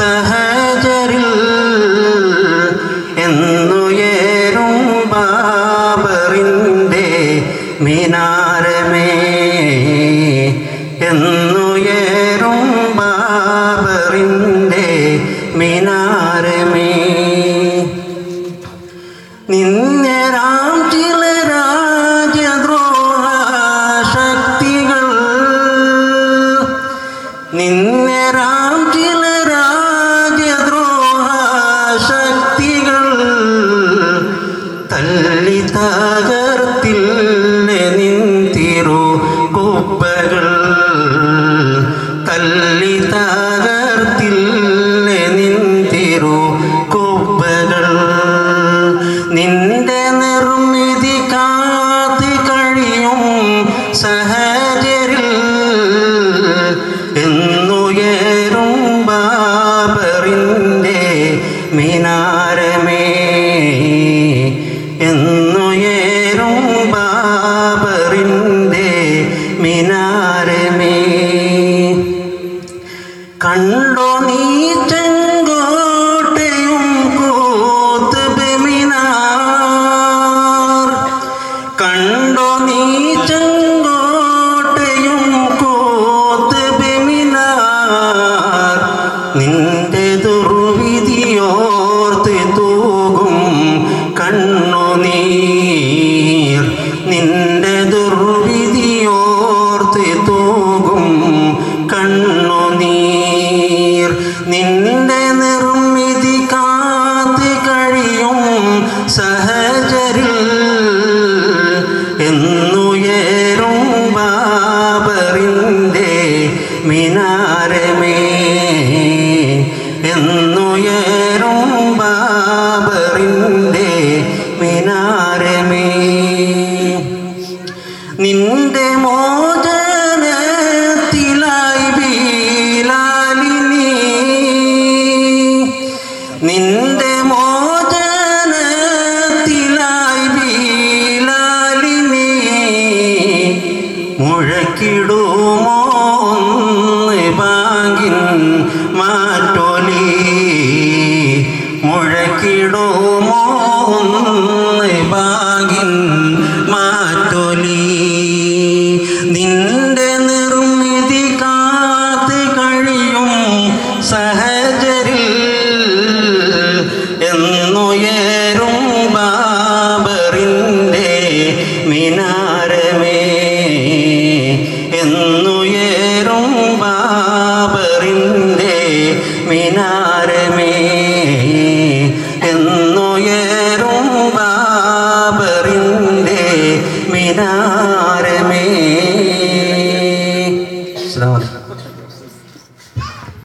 സഹചരിൽ എന്നുയരും ബാബറിൻ്റെ മിനാരമേ, എന്നുയരും ബാബറിൻ്റെ മിനാരമേ. നിന്യരാം ചില രാജ്യദ്രോഹ ശക്തികൾ, നിന്യരാം ചില രാജ്യദ്രോഹ ശക്തികൾ തല്ലി തകർത്തില്ല നിന്തിരു കുപ്പകൾ, തല്ലി തകർത്തില്ല നിന്തിരു കുപ്പകൾ. നിന്റെ നിർമ്മിതി കാത്ത് കഴിയും സഹചരിൽ എന്നുയരും ബാബറിൻ്റെ മിനാരമേ, എന്നുയരും ബാബറിൻ്റെ മിനാരമേ. കണ്ടോ നീ ചെങ്കോട്ടയും കൂത്ബ് മിനാർ, കണ്ടോ നീ ചെങ്കോട്ടയും കൂത്ബ് മിനാർ. നിന്റെ ദുർവിധിയോർത്ത് തൂകും കണ്ണുനീർ, നിന്റെ ദുർവിധിയോർത്ത് തൂകും കണ്ണുനീർ. നിന്റെ നിർമ്മിതി കാത്ത് കഴിയും സഹചരിൽ എന്നുയരും ബാബറിൻ്റെ മിനാരമേ, എന്നുയരും ബാബറിൻ്റെ മിനാരമേ. നിന്റെ മോചനത്തിലായി ബിലാലിനി, നിന്റെ മോചനത്തിലായി ബിലാലിനി മുഴക്കിടുമോ ഒന്ന് ബാങ്കിൻ മാറ്റൊലി, മുഴക്കിടുമോ ഒന്ന് ബാങ്കിൻ മാറ്റൊലി. നിന്റെ നിർമ്മിതി കാത്ത് കഴിയും സഹചരിൽ എന്നുയരും ബാബറിൻ്റെ മിനാരമേ, എന്നുയരും ബാബറിൻ്റെ മിനാരമേ, എന്നുയരും ബാബറിൻ്റെ മിനാരമേ.